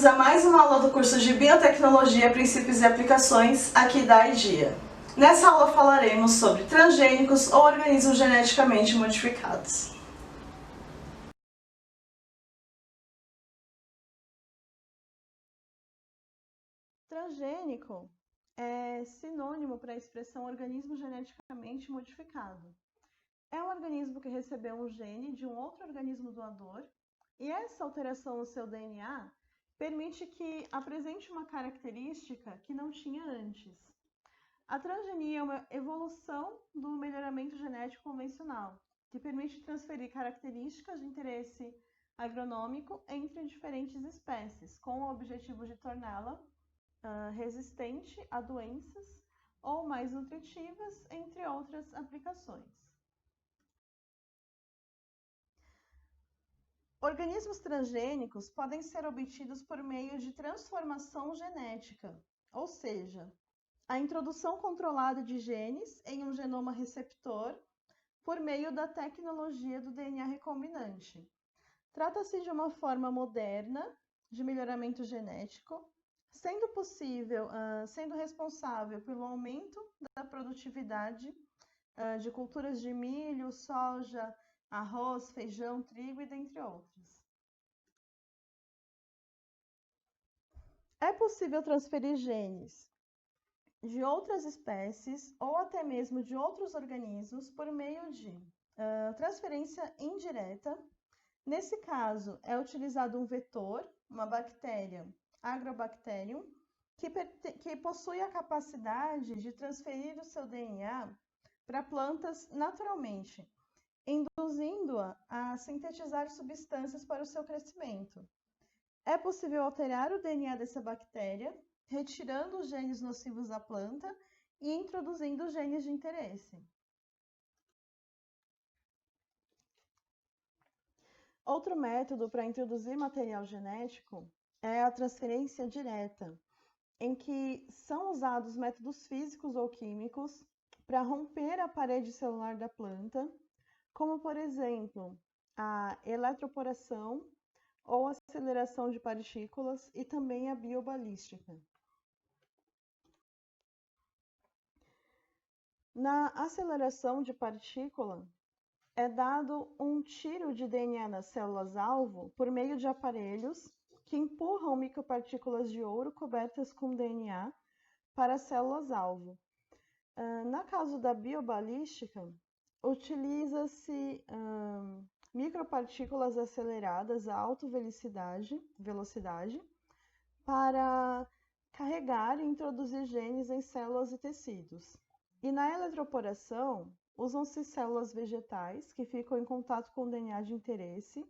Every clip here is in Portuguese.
bem-vindos a mais uma aula do curso de Biotecnologia, Princípios e Aplicações, aqui da IDEA. Nessa aula falaremos sobre transgênicos ou organismos geneticamente modificados. Transgênico é sinônimo para a expressão organismo geneticamente modificado. É um organismo que recebeu um gene de um outro organismo doador e essa alteração no seu DNA permite que apresente uma característica que não tinha antes. A transgenia é uma evolução do melhoramento genético convencional, que permite transferir características de interesse agronômico entre diferentes espécies, com o objetivo de torná-la resistente a doenças ou mais nutritivas, entre outras aplicações. Organismos transgênicos podem ser obtidos por meio de transformação genética, ou seja, a introdução controlada de genes em um genoma receptor por meio da tecnologia do DNA recombinante. Trata-se de uma forma moderna de melhoramento genético, sendo responsável pelo aumento da produtividade de culturas de milho, soja, arroz, feijão, trigo e dentre outros. É possível transferir genes de outras espécies ou até mesmo de outros organismos por meio de transferência indireta. Nesse caso, é utilizado um vetor, uma bactéria, Agrobacterium, que possui a capacidade de transferir o seu DNA para plantas naturalmente, induzindo-a a sintetizar substâncias para o seu crescimento. É possível alterar o DNA dessa bactéria, retirando os genes nocivos da planta e introduzindo os genes de interesse. Outro método para introduzir material genético é a transferência direta, em que são usados métodos físicos ou químicos para romper a parede celular da planta, como, por exemplo, a eletroporação ou aceleração de partículas e também a biobalística. Na aceleração de partícula, é dado um tiro de DNA nas células-alvo por meio de aparelhos que empurram micropartículas de ouro cobertas com DNA para as células-alvo. No caso da biobalística, utiliza-se micropartículas aceleradas a alta velocidade para carregar e introduzir genes em células e tecidos. E na eletroporação, usam-se células vegetais que ficam em contato com o DNA de interesse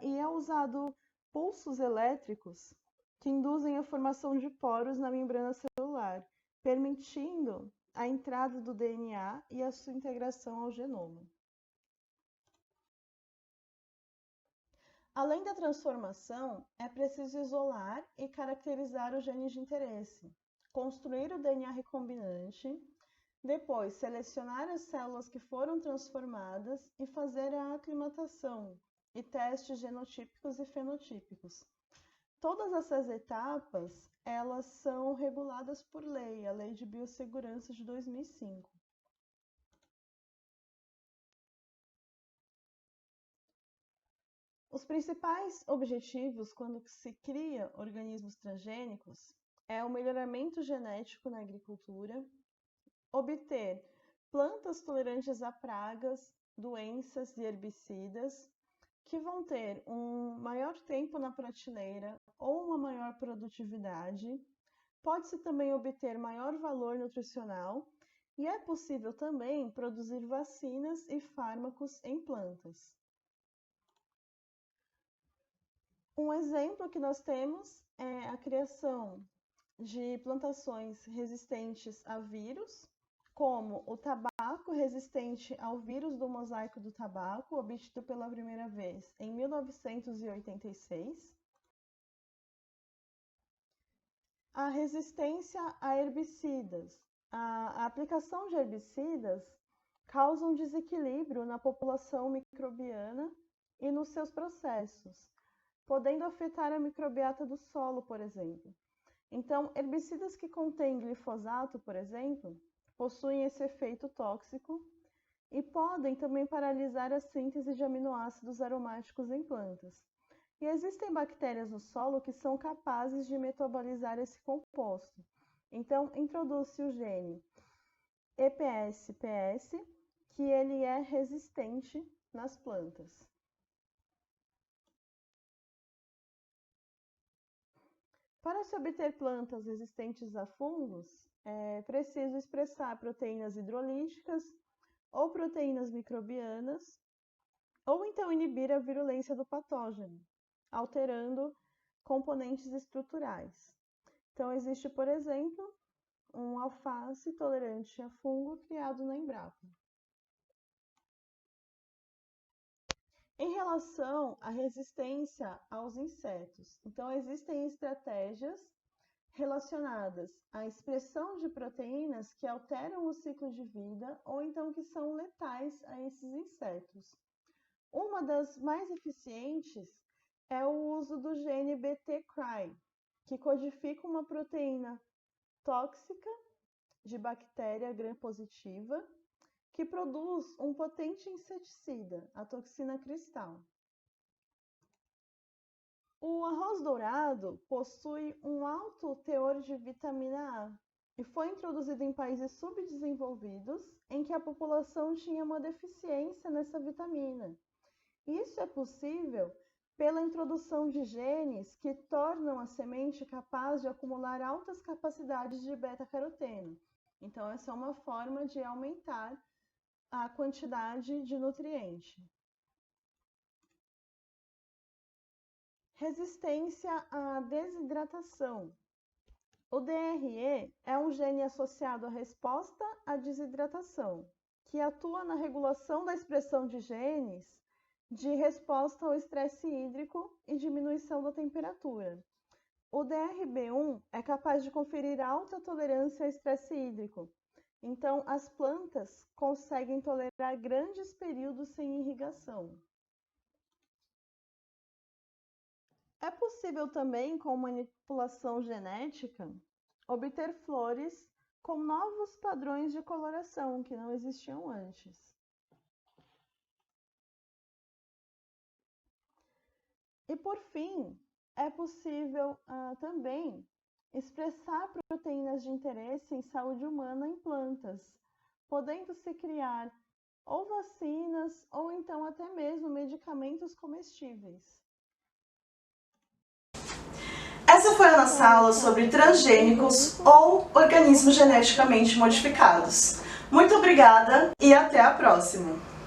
e é usado pulsos elétricos que induzem a formação de poros na membrana celular, permitindo a entrada do DNA e a sua integração ao genoma. Além da transformação, é preciso isolar e caracterizar os genes de interesse, construir o DNA recombinante, depois selecionar as células que foram transformadas e fazer a aclimatação e testes genotípicos e fenotípicos. Todas essas etapas, elas são reguladas por lei, a Lei de Biossegurança de 2005. Os principais objetivos quando se cria organismos transgênicos é o melhoramento genético na agricultura, obter plantas tolerantes a pragas, doenças e herbicidas, que vão ter um maior tempo na prateleira ou uma maior produtividade. Pode-se também obter maior valor nutricional e é possível também produzir vacinas e fármacos em plantas. Um exemplo que nós temos é a criação de plantações resistentes a vírus, como o tabaco resistente ao vírus do mosaico do tabaco, obtido pela primeira vez em 1986. A resistência a herbicidas. A aplicação de herbicidas causa um desequilíbrio na população microbiana e nos seus processos, podendo afetar a microbiota do solo, por exemplo. Então, herbicidas que contêm glifosato, por exemplo, possuem esse efeito tóxico e podem também paralisar a síntese de aminoácidos aromáticos em plantas. E existem bactérias no solo que são capazes de metabolizar esse composto. Então, introduz-se o gene EPS-PS, que ele é resistente nas plantas. Para se obter plantas resistentes a fungos, é preciso expressar proteínas hidrolíticas ou proteínas microbianas, ou então inibir a virulência do patógeno, alterando componentes estruturais. Então, existe, por exemplo, um alface tolerante a fungo criado na Embrapa. Em relação à resistência aos insetos, então existem estratégias relacionadas à expressão de proteínas que alteram o ciclo de vida ou então que são letais a esses insetos. Uma das mais eficientes é o uso do gene Bt-Cry, que codifica uma proteína tóxica de bactéria gram-positiva que produz um potente inseticida, a toxina cristal. O arroz dourado possui um alto teor de vitamina A e foi introduzido em países subdesenvolvidos em que a população tinha uma deficiência nessa vitamina. Isso é possível pela introdução de genes que tornam a semente capaz de acumular altas capacidades de beta-caroteno. Então, essa é uma forma de aumentar a quantidade de nutriente. Resistência à desidratação. O DRE é um gene associado à resposta à desidratação, que atua na regulação da expressão de genes de resposta ao estresse hídrico e diminuição da temperatura. O DRB1 é capaz de conferir alta tolerância ao estresse hídrico. Então, as plantas conseguem tolerar grandes períodos sem irrigação. É possível também, com manipulação genética, obter flores com novos padrões de coloração que não existiam antes. E, por fim, é possível também expressar proteínas de interesse em saúde humana em plantas, podendo-se criar ou vacinas ou então até mesmo medicamentos comestíveis. Essa foi a nossa aula sobre transgênicos ou organismos geneticamente modificados. Muito obrigada e até a próxima!